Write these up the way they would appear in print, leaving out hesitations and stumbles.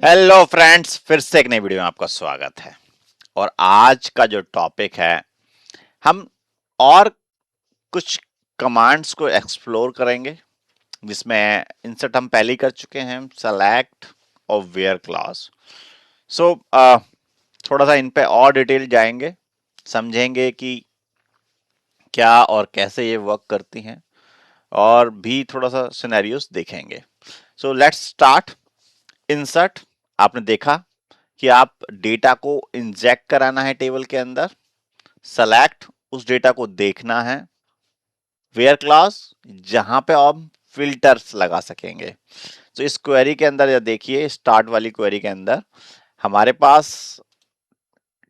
Hello friends, फिर से एक नई वीडियो में आपका स्वागत है। और आज का जो टॉपिक है, हम और कुछ कमांड्स को एक्सप्लोर करेंगे, जिसमें इंसर्ट हम पहले ही कर चुके हैं, सेलेक्ट और वेयर क्लॉज। सो थोड़ा सा इन पे और डिटेल जाएंगे, समझेंगे कि क्या और कैसे ये वर्क करती हैं, और भी थोड़ा सा सिनेरियोस देखेंगे। So let's start. इंसर्ट, आपने देखा कि आप डेटा को इंजेक्ट कराना है टेबल के अंदर। सेलेक्ट, उस डेटा को देखना है। वेयर क्लॉज, जहां पे आप फिल्टर्स लगा सकेंगे। तो इस क्वेरी के अंदर या देखिए, स्टार्ट वाली क्वेरी के अंदर हमारे पास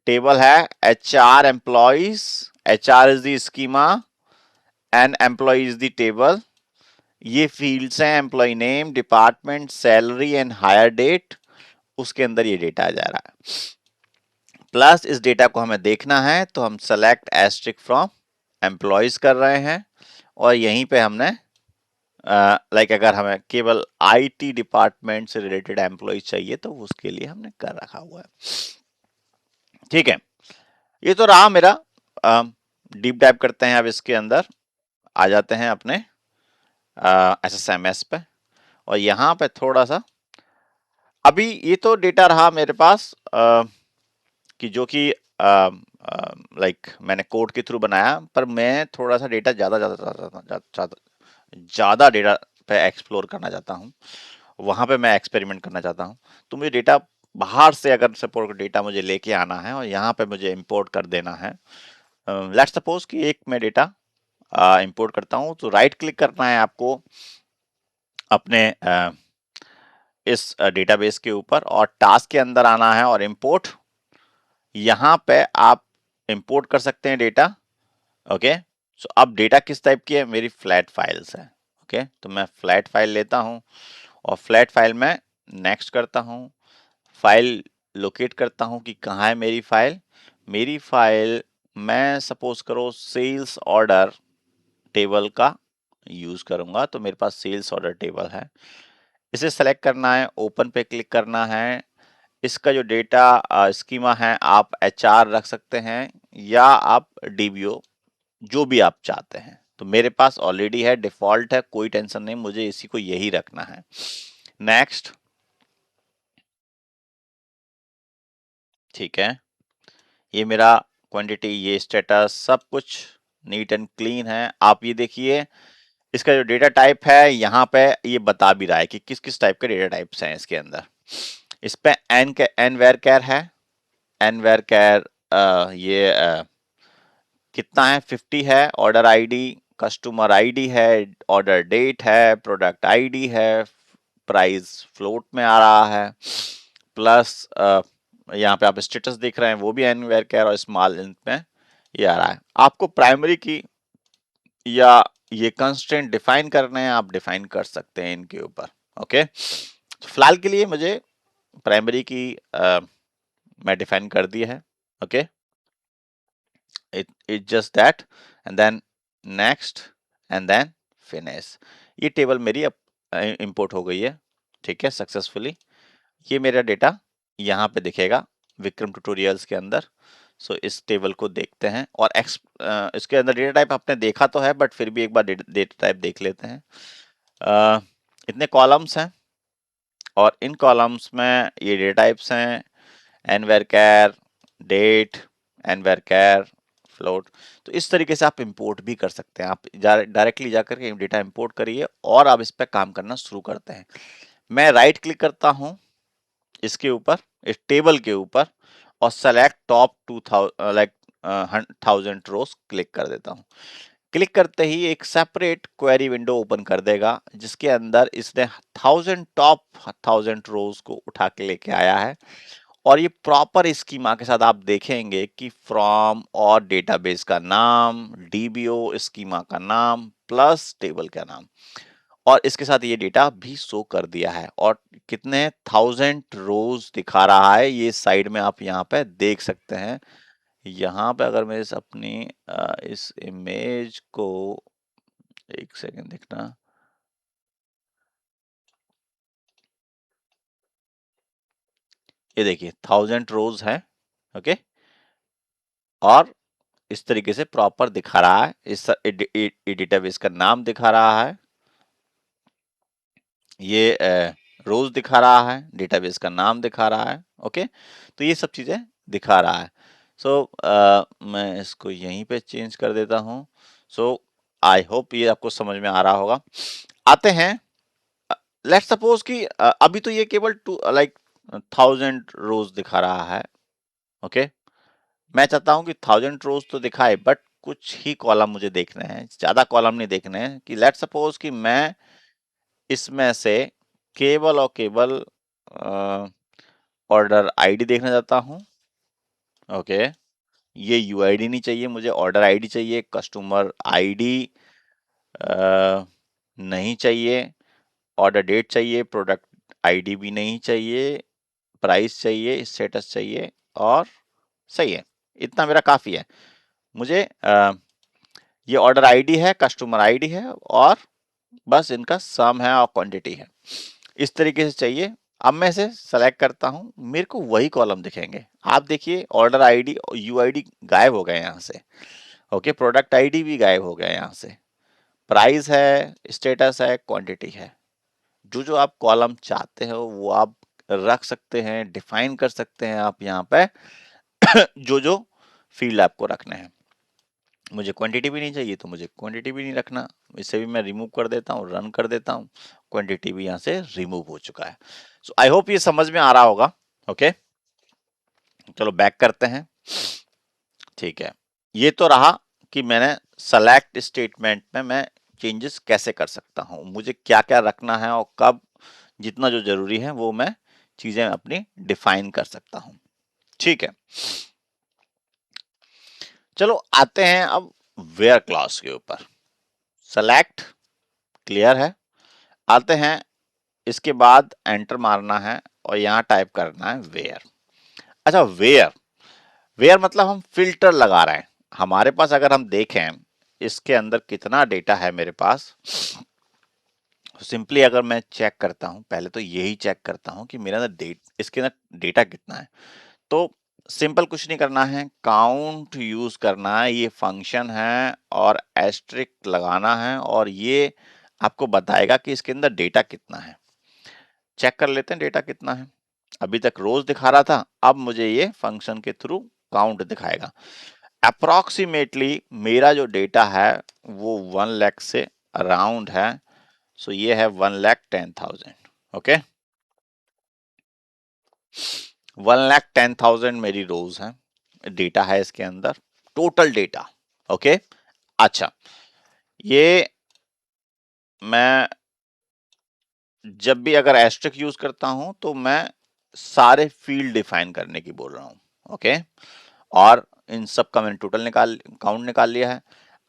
टेबल है H R employees. H R is the schema and employee is the table. ये फील्ड्स हैं, employee name, department, salary and hire date. उसके अंदर ये डेटा आ जा रहा है। प्लस इस डेटा को हमें देखना है, तो हम सेलेक्ट एस्ट्रिक फ्रॉम एम्प्लॉयज कर रहे हैं। और यहीं पे हमने अगर हमें केवल आईटी डिपार्टमेंट से रिलेटेड एम्प्लॉय चाहिए, तो उसके लिए हमने कर रखा हुआ है। ठीक है, ये तो रहा मेरा। डीप डाइव करते हैं अब इसके अंदर। आ जाते हैं अपने एसएसएमएस पे, और यहाँ पे थोड़ा सा अभी ये तो डेटा रहा मेरे पास, कि जो कि मैंने कोड के थ्रू बनाया, पर मैं थोड़ा सा डेटा ज्यादा ज्यादा ज्यादा ज्यादा डेटा पे एक्सप्लोर करना चाहता हूँ। वहां पे मैं एक्सपेरिमेंट करना चाहता हूँ। तो मुझे डेटा बाहर से, अगर सपोज डेटा मुझे लेके आना है और यहाँ पे मुझे इंपोर्ट कर देना है। लेट्स सपोज कि एक मैं डेटा इंपोर्ट करता हूँ, तो राइट क्लिक करना है आपको अपने इस डेटाबेस के ऊपर, और टास्क के अंदर आना है और इंपोर्ट। यहाँ पे आप इंपोर्ट कर सकते हैं डेटा। ओके, सो अब डेटा किस टाइप की है, मेरी फ्लैट फाइल्स है। ओके, तो मैं फ्लैट फाइल लेता हूँ, और फ्लैट फाइल में नेक्स्ट करता हूँ। फाइल लोकेट करता हूँ कि कहाँ है मेरी फाइल। मेरी फाइल, मैं सपोज करो सेल्स ऑर्डर टेबल का यूज करूंगा, तो मेरे पास सेल्स ऑर्डर टेबल है। इसे सेलेक्ट करना है, ओपन पे क्लिक करना है। इसका जो डेटा स्कीमा है, आप एचआर रख सकते हैं या आप डीबीओ, जो भी आप चाहते हैं। तो मेरे पास ऑलरेडी है, डिफॉल्ट है, कोई टेंशन नहीं, मुझे इसी को यही रखना है। नेक्स्ट। ठीक है, ये मेरा क्वांटिटी, ये स्टेटस, सब कुछ नीट एंड क्लीन है। आप ये देखिए, इसका जो डेटा टाइप है यहाँ पे ये बता भी रहा है कि किस किस टाइप के डेटा टाइप्स हैं इसके अंदर। इस पे एन वेर कैर है। एन वेर कैर कितना है, 50 है। ऑर्डर आईडी, कस्टमर आईडी है, ऑर्डर डेट है, प्रोडक्ट आईडी है, प्राइस फ्लोट में आ रहा है। प्लस यहाँ पे आप स्टेटस देख रहे हैं, वो भी एन वेर कैर और स्मॉल इंट में ये आ रहा है। आपको प्राइमरी की या ये कंस्ट्रेंट डिफाइन करने हैं, आप डिफाइन कर सकते हैं इनके ऊपर। ओके, फिलहाल के लिए मुझे प्राइमरी की मैं डिफाइन कर दी है। Okay, it just that, and then next, and then finish। ये टेबल मेरी अब इंपोर्ट हो गई है। ठीक है, सक्सेसफुली। ये मेरा डेटा यहाँ पे दिखेगा विक्रम ट्यूटोरियल्स के अंदर। सो इस टेबल को देखते हैं, और इसके अंदर डेटा टाइप आपने देखा तो है, बट फिर भी एक बार डेटा टाइप देख लेते हैं। इतने कॉलम्स हैं, और इन कॉलम्स में ये डेटा टाइप्स हैं, nvarchar, date, nvarchar, float. तो इस तरीके से आप इंपोर्ट भी कर सकते हैं। आप डायरेक्टली जाकर के डेटा इंपोर्ट करिए, और आप इस पर काम करना शुरू करते हैं। मैं राइट क्लिक करता हूं इसके ऊपर, इस टेबल के ऊपर, और सेलेक्ट टॉप 1000 रोज क्लिक कर देता हूं। क्लिक करते ही एक सेपरेट क्वेरी विंडो ओपन कर देगा, जिसके अंदर इसने 1000 रोज को उठा के लेके आया है। और ये प्रॉपर स्कीमा के साथ आप देखेंगे कि फ्रॉम और डेटाबेस का नाम, डीबीओ स्कीमा का नाम, प्लस टेबल का नाम, और इसके साथ ये डेटा भी शो कर दिया है। और कितने 1000 रोज दिखा रहा है, ये साइड में आप यहाँ पे देख सकते हैं। यहाँ पे अगर मैं अपनी इस इमेज को, एक सेकंड देखना। ये देखिए 1000 रोज है, ओके, और इस तरीके से प्रॉपर दिखा रहा है, इस डेटाबेस का नाम दिखा रहा है, ये रोज दिखा रहा है, डेटाबेस का नाम दिखा रहा है, ओके। तो ये सब चीजें दिखा रहा है। सो मैं इसको यहीं पे चेंज कर देता हूँ। सो आई होप ये आपको समझ में आ रहा होगा। आते हैं, लेट्स सपोज कि अभी तो ये केवल टू लाइक 1000 रोज दिखा रहा है, ओके। मैं चाहता हूँ कि 1000 रोज तो दिखाए, बट कुछ ही कॉलम मुझे देखने हैं, ज्यादा कॉलम नहीं देखने हैं। कि लेट्स सपोज कि मैं इसमें से केवल और केवल ऑर्डर आईडी देखना चाहता हूँ, ओके। ये यूआईडी नहीं चाहिए मुझे, ऑर्डर आईडी चाहिए, कस्टमर आईडी नहीं चाहिए, ऑर्डर डेट चाहिए, प्रोडक्ट आईडी भी नहीं चाहिए, प्राइस चाहिए, स्टेटस चाहिए, और सही है। इतना मेरा काफी है। मुझे ये ऑर्डर आईडी है, कस्टमर आईडी है, और बस इनका सम है और क्वांटिटी है, इस तरीके से चाहिए। अब मैं इसे सेलेक्ट करता हूं, मेरे को वही कॉलम दिखेंगे। आप देखिए ऑर्डर आईडी और यूआईडी गायब हो गए यहाँ से, ओके। प्रोडक्ट आईडी भी गायब हो गया यहाँ से, प्राइस है, स्टेटस है, क्वांटिटी है। जो जो आप कॉलम चाहते हो वो आप रख सकते हैं, डिफाइन कर सकते हैं आप यहाँ पे जो जो फील्ड आपको रखने हैं। मुझे क्वांटिटी भी नहीं चाहिए तो मुझे क्वांटिटी भी नहीं रखना, इसे भी मैं रिमूव कर देता हूँ, रन कर देता हूँ, क्वांटिटी भी यहाँ से रिमूव हो चुका है। सो आई होप ये समझ में आ रहा होगा, ओके। चलो बैक करते हैं, ठीक है। ये तो रहा कि मैंने सेलेक्ट स्टेटमेंट में मैं चेंजेस कैसे कर सकता हूँ, मुझे क्या क्या रखना है और कब, जितना जो जरूरी है वो मैं चीजें अपनी डिफाइन कर सकता हूँ, ठीक है। चलो आते हैं अब वेयर क्लॉज के ऊपर। सेलेक्ट क्लियर है, आते हैं इसके बाद एंटर मारना है और यहाँ टाइप करना है वेयर। अच्छा, वेयर वेयर मतलब हम फिल्टर लगा रहे हैं। हमारे पास अगर हम देखें इसके अंदर कितना डेटा है मेरे पास, सिंपली अगर मैं चेक करता हूं, पहले तो यही चेक करता हूं कि मेरा अंदर इसके अंदर डेटा कितना है। तो सिंपल कुछ नहीं करना है, काउंट यूज करना है, ये फंक्शन है, और एस्ट्रिक लगाना है, और ये आपको बताएगा कि इसके अंदर डेटा कितना है। चेक कर लेते हैं डेटा कितना है। अभी तक रोज दिखा रहा था, अब मुझे ये फंक्शन के थ्रू काउंट दिखाएगा। अप्रोक्सीमेटली मेरा जो डेटा है वो 1 लाख से अराउंड है। सो ये है 1,10,000, ओके। 1,10,000 मेरी रोज है, डेटा है इसके अंदर, टोटल डेटा, ओके। अच्छा, ये मैं जब भी अगर एस्ट्रिक यूज करता हूं तो मैं सारे फील्ड डिफाइन करने की बोल रहा हूं, ओके। और इन सब का मैंने टोटल काउंट निकाल लिया है।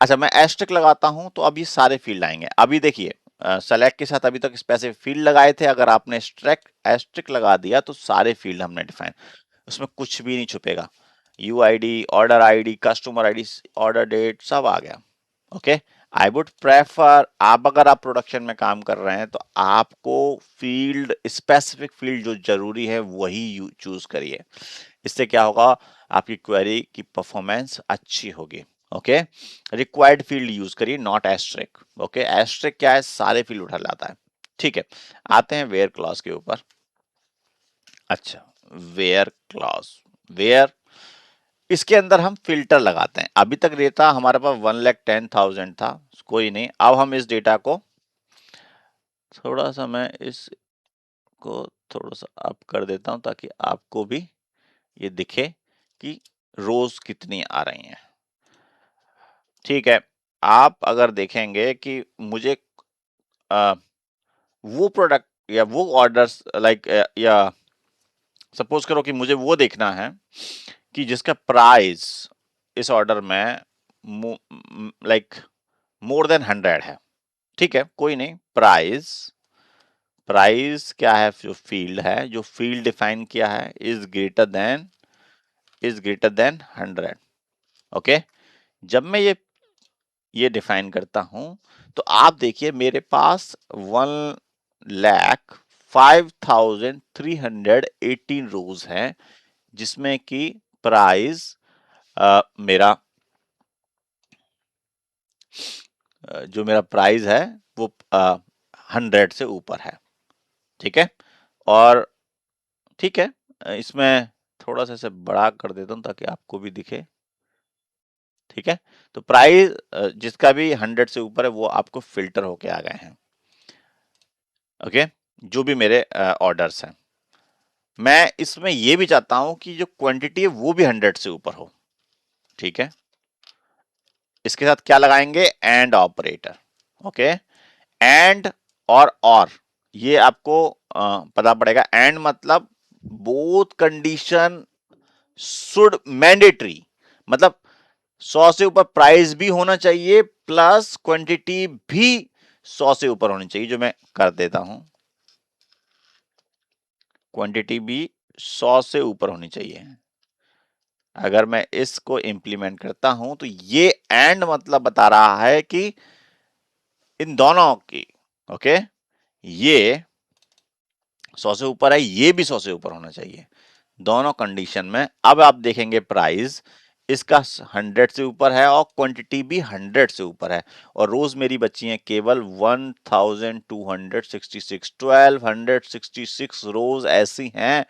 अच्छा, मैं एस्ट्रिक लगाता हूं तो अब ये सारे फील्ड आएंगे। अभी देखिए सेलेक्ट के साथ अभी तक स्पेसिफिक फील्ड लगाए थे, अगर आपने एस्ट्रिक लगा दिया तो सारे फील्ड हमने डिफाइन, उसमें कुछ भी नहीं छुपेगा। UID, order ID, customer ID, order date सब आ गया, ओके। आई वुड प्रेफर, आप अगर आप प्रोडक्शन में काम कर रहे हैं तो आपको फील्ड, स्पेसिफिक फील्ड जो जरूरी है वही चूज करिए। इससे क्या होगा, आपकी क्वेरी की परफॉर्मेंस अच्छी होगी, ओके। रिक्वायर्ड फील्ड यूज करिए, नॉट एस्ट्रिक, ओके। एस्ट्रिक क्या है, सारे फील्ड उठा लाता है, ठीक है। आते हैं वेयर क्लॉज के ऊपर। अच्छा, वेयर क्लॉज, वेयर, इसके अंदर हम फिल्टर लगाते हैं। अभी तक डेटा हमारे पास 1,10,000 था, कोई नहीं। अब हम इस डेटा को थोड़ा सा, मैं इसको थोड़ा सा अप कर देता हूं ताकि आपको भी ये दिखे कि रोज कितनी आ रही हैं, ठीक है। आप अगर देखेंगे कि मुझे आ, वो प्रोडक्ट या वो ऑर्डर्स लाइक, या सपोज करो कि मुझे वो देखना है कि जिसका प्राइस इस ऑर्डर में लाइक मोर देन 100 है, ठीक है। कोई नहीं, प्राइस, प्राइस क्या है, जो फील्ड है, जो फील्ड डिफाइन किया है, इज ग्रेटर देन 100, ओके। जब मैं ये डिफाइन करता हूं तो आप देखिए मेरे पास 5318 रोज हैं, जिसमें कि प्राइस मेरा जो मेरा प्राइस है वो 100 से ऊपर है। ठीक है, और ठीक है, इसमें थोड़ा सा इसे बड़ा कर देता हूं ताकि आपको भी दिखे। ठीक है, तो प्राइस जिसका भी 100 से ऊपर है वो आपको फिल्टर होके आ गए हैं। ओके, जो भी मेरे ऑर्डर्स हैं, मैं इसमें ये भी चाहता हूं कि जो क्वांटिटी है वो भी 100 से ऊपर हो। ठीक है, इसके साथ क्या लगाएंगे, एंड ऑपरेटर। ओके, एंड और ये आपको पता पड़ेगा। एंड मतलब बोथ कंडीशन शुड मैंडेटरी, मतलब 100 से ऊपर प्राइस भी होना चाहिए प्लस क्वांटिटी भी 100 से ऊपर होनी चाहिए, जो मैं कर देता हूं। क्वांटिटी भी 100 से ऊपर होनी चाहिए। अगर मैं इसको इंप्लीमेंट करता हूं तो ये एंड मतलब बता रहा है कि इन दोनों की, ओके, ये 100 से ऊपर है, ये भी 100 से ऊपर होना चाहिए, दोनों कंडीशन में। अब आप देखेंगे प्राइस इसका 100 से ऊपर है और क्वांटिटी भी 100 से ऊपर है, और रोज मेरी बची हैं केवल 1266। 1266 रोज ऐसी हैं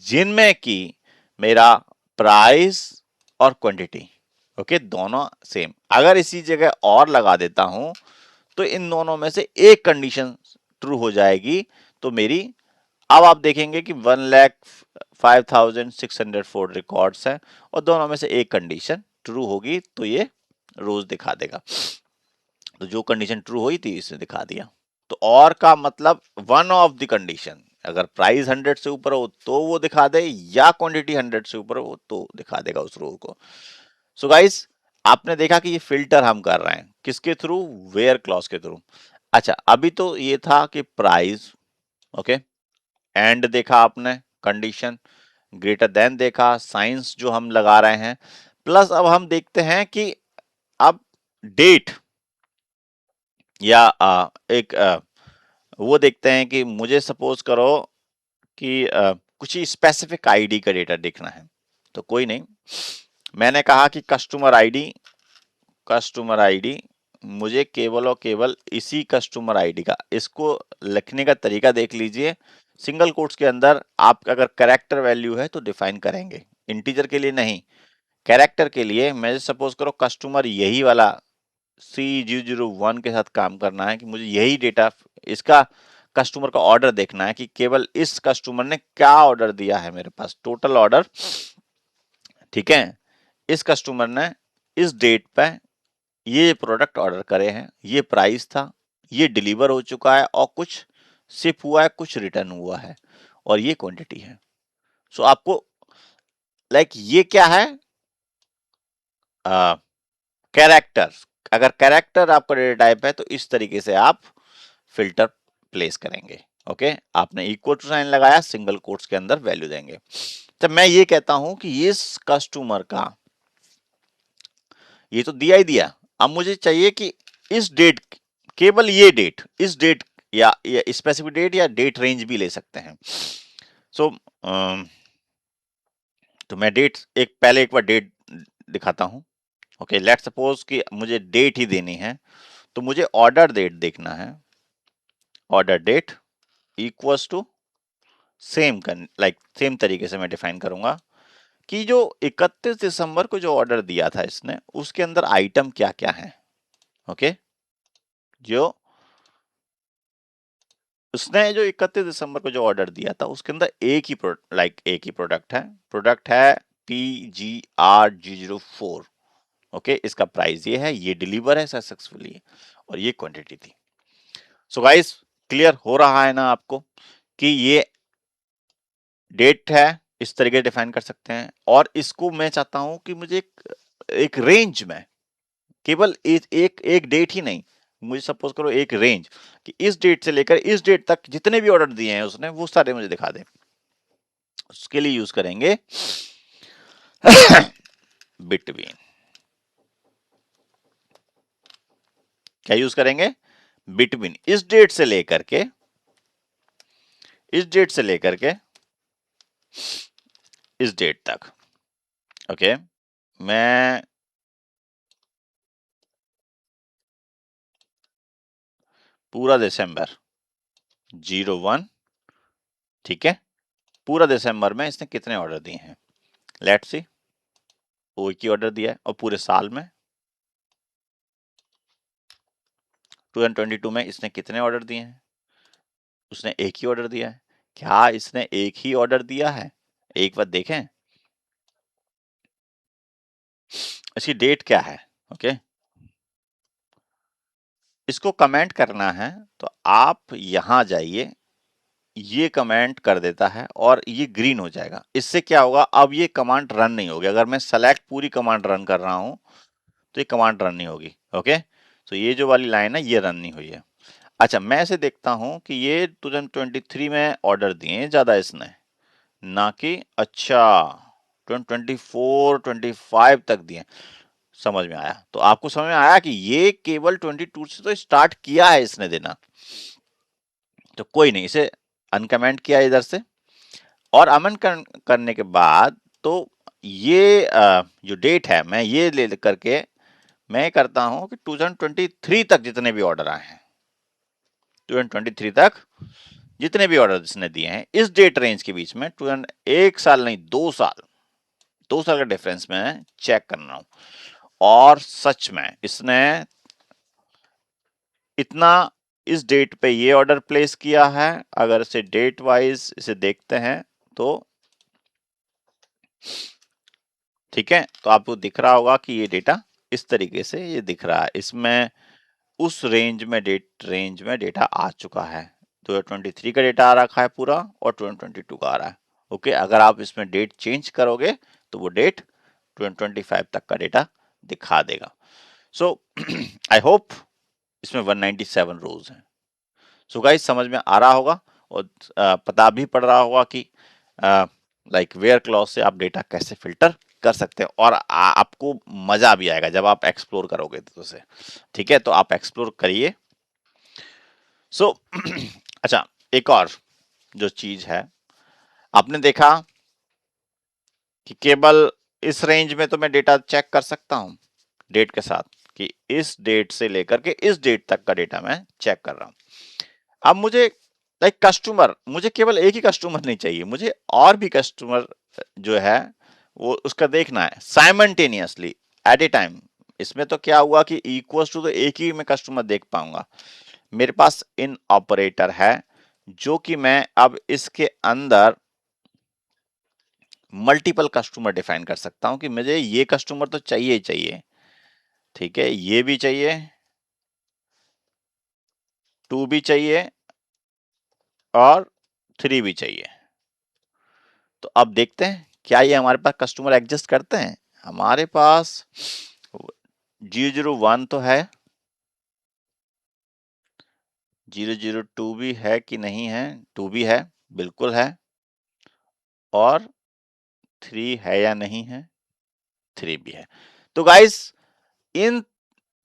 जिनमें कि मेरा प्राइस और क्वांटिटी, ओके, दोनों सेम। अगर इसी जगह और लगा देता हूं तो इन दोनों में से एक कंडीशन ट्रू हो जाएगी, तो मेरी, अब आप देखेंगे कि 1,05,604 रिकॉर्ड्स हैं और दोनों में से एक कंडीशन ट्रू होगी, तो ये रोज दिखा देगा। तो जो कंडीशन ट्रू हुई थी इसने दिखा दिया। तो और का मतलब वन ऑफ द कंडीशन, अगर प्राइस 100 से ऊपर हो तो वो दिखा दे, या क्वांटिटी 100 से ऊपर हो तो दिखा देगा उस रो को। सो गाइस, आपने देखा कि ये फिल्टर हम कर रहे हैं किसके थ्रू, वेयर क्लॉज के थ्रू। अच्छा, अभी तो ये था कि प्राइस, ओके, एंड देखा आपने, कंडीशन, ग्रेटर देन देखा, साइंस जो हम लगा रहे हैं, प्लस अब हम देखते हैं कि अब डेट या एक वो देखते हैं कि मुझे सपोज करो कि कुछ ही स्पेसिफिक आईडी का डेटा देखना है। तो कोई नहीं, मैंने कहा कि कस्टमर आईडी मुझे केवल और केवल इसी कस्टमर आईडी का, इसको लिखने का तरीका देख लीजिए। सिंगल कोट्स के अंदर आप अगर कैरेक्टर वैल्यू है तो डिफाइन करेंगे, इंटीजर के लिए नहीं, कैरेक्टर के लिए। मैं सपोज करो कस्टमर यही वाला C001 के साथ काम करना है कि मुझे यही डेटा, इसका कस्टमर का ऑर्डर देखना है कि केवल इस कस्टमर ने क्या ऑर्डर दिया है मेरे पास, टोटल ऑर्डर। ठीक है, इस कस्टमर ने इस डेट पे ये प्रोडक्ट ऑर्डर करे हैं, ये प्राइस था, ये डिलीवर हो चुका है और कुछ शिप हुआ है, कुछ रिटर्न हुआ है, और ये क्वांटिटी है। सो आपको ये क्या है, कैरेक्टर। अगर कैरेक्टर आपका डेटा टाइप है तो इस तरीके से आप फिल्टर प्लेस करेंगे। ओके, आपने इक्वल टू साइन लगाया, सिंगल कोट्स के अंदर वैल्यू देंगे। तो मैं ये कहता हूं कि इस कस्टमर का ये तो दिया ही दिया, अब मुझे चाहिए कि इस डेट, केवल ये डेट, इस डेट या स्पेसिफिक डेट या डेट रेंज भी ले सकते हैं। सो तो मैं डेट पहले एक बार डेट दिखाता हूं। ओके, लेट सपोज कि मुझे डेट ही देनी है, तो मुझे ऑर्डर डेट देखना है। Order date equals to same same तरीके से मैं डिफाइन करूंगा कि जो 31 दिसंबर को जो ऑर्डर दिया था इसने, उसके अंदर आइटम क्या क्या है। ओके, जो उसने जो 31 दिसंबर को जो ऑर्डर दिया था उसके अंदर एक ही प्रोडक्ट है PGR004। ओके, इसका प्राइस ये है, ये डिलीवर है सक्सेसफुली, और ये क्वांटिटी थी। सो गाइस, क्लियर हो रहा है ना आपको कि ये डेट है, इस तरीके से डिफाइन कर सकते हैं। और इसको मैं चाहता हूं कि मुझे एक रेंज में, केवल एक डेट ही नहीं, मुझे सपोज करो एक रेंज कि इस डेट से लेकर इस डेट तक जितने भी ऑर्डर दिए हैं उसने, वो सारे मुझे दिखा दे। उसके लिए यूज करेंगे बिटवीन। क्या यूज करेंगे, बिटवीन, इस डेट से लेकर के इस डेट से लेकर के इस डेट तक। ओके, मैं पूरा दिसंबर 01, ठीक है, पूरा दिसंबर में इसने कितने ऑर्डर दिए हैं, लेट्स सी। वो एक ही ऑर्डर दिया है। और पूरे साल में 2022 में इसने कितने ऑर्डर दिए हैं, उसने एक ही ऑर्डर दिया है। क्या इसने एक ही ऑर्डर दिया है? एक बार देखें इसकी डेट क्या है। ओके, इसको कमेंट करना है तो आप यहां जाइए, ये कमेंट कर देता है और ये ग्रीन हो जाएगा। इससे क्या होगा, अब ये कमांड रन नहीं होगी। अगर मैं सेलेक्ट पूरी कमांड रन कर रहा हूं तो ये कमांड रन नहीं होगी। ओके, तो ये जो वाली लाइन है ये रन नहीं हुई है। अच्छा, मैं ऐसे देखता हूं कि ये 2023 में ऑर्डर दिए ज्यादा इसने, ना कि अच्छा 2024 25 तक दिए। समझ में आया? तो आपको समझ में आया कि ये केवल 22 से तो स्टार्ट किया है इसने देना। तो कोई नहीं, इसे अनकमेंट किया इधर से और अमन करने के बाद तो ये जो डेट है मैं ये ले करके मैं करता हूं कि 2023 तक जितने भी ऑर्डर आए हैं, 2023 तक जितने भी ऑर्डर इसने दिए हैं इस डेट रेंज के बीच में, 1 साल नहीं 2 साल, 2 साल का डिफरेंस में चेक कर रहा हूं। और सच में इसने इतना इस डेट पे ये ऑर्डर प्लेस किया है। अगर इसे डेट वाइज इसे देखते हैं तो ठीक है, तो आपको दिख रहा होगा कि ये डेटा इस तरीके से ये दिख रहा है। इसमें उस रेंज में डेटा आ चुका है। 2023 का डेटा आ रखा है पूरा और 2022 का आ रहा है। ओके, अगर आप इसमें डेट चेंज करोगे तो वो डेट 2025 तक का डेटा दिखा देगा। सो आई होप इसमें 197 रोज हैं। सो गाइस समझ में आ रहा होगा और पता भी पड़ रहा होगा कि लाइक वेयर क्लॉज से आप डेटा कैसे फिल्टर कर सकते हैं और आपको मजा भी आएगा जब आप एक्सप्लोर करोगे तो उसे। ठीक है, तो आप एक्सप्लोर करिए। सो अच्छा, एक और जो चीज है, आपने देखा कि केवल इस रेंज में तो मैं डेटा चेक कर सकता हूं डेट के साथ, कि इस डेट से लेकर के इस डेट तक का डेटा मैं चेक कर रहा हूं। अब मुझे लाइक कस्टमर, मुझे केवल एक ही कस्टमर नहीं चाहिए, मुझे और भी कस्टमर जो है वो उसका देखना है साइमल्टेनियसली एट ए टाइम। इसमें तो क्या हुआ कि इक्वल टू तो एक ही मैं कस्टमर देख पाऊंगा। मेरे पास इन ऑपरेटर है जो कि मैं अब इसके अंदर मल्टीपल कस्टमर डिफाइन कर सकता हूं कि मुझे ये कस्टमर तो चाहिए ही चाहिए। ठीक है, ये भी चाहिए, 2 भी चाहिए और 3 भी चाहिए। तो अब देखते हैं क्या ये हमारे पास कस्टमर एग्जिस्ट करते हैं। हमारे पास 001 तो है, 002 भी है कि नहीं है, 2 भी है, बिल्कुल है। और 3 है या नहीं है, 3 भी है। तो गाइस इन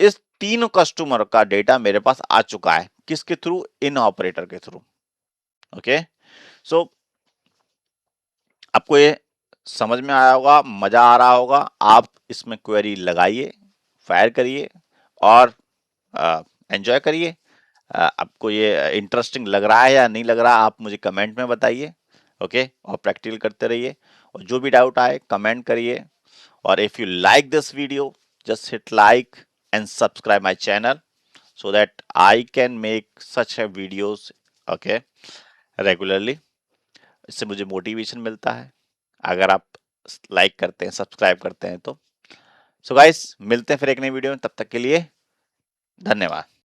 इस तीनों कस्टमर का डेटा मेरे पास आ चुका है, किसके थ्रू, इन ऑपरेटर के थ्रू। ओके, सो आपको ये समझ में आया होगा, मजा आ रहा होगा। आप इसमें क्वेरी लगाइए, फायर करिए और एंजॉय करिए। आपको ये इंटरेस्टिंग लग रहा है या नहीं लग रहा, आप मुझे कमेंट में बताइए। ओके, और प्रैक्टिकल करते रहिए और जो भी डाउट आए कमेंट करिए। और if you like this video just hit like and subscribe my channel so that I can make such a videos okay regularly। इससे मुझे मोटिवेशन मिलता है अगर आप लाइक करते हैं, सब्सक्राइब करते हैं तो। सो गाइस मिलते हैं फिर एक नई वीडियो में, तब तक के लिए धन्यवाद।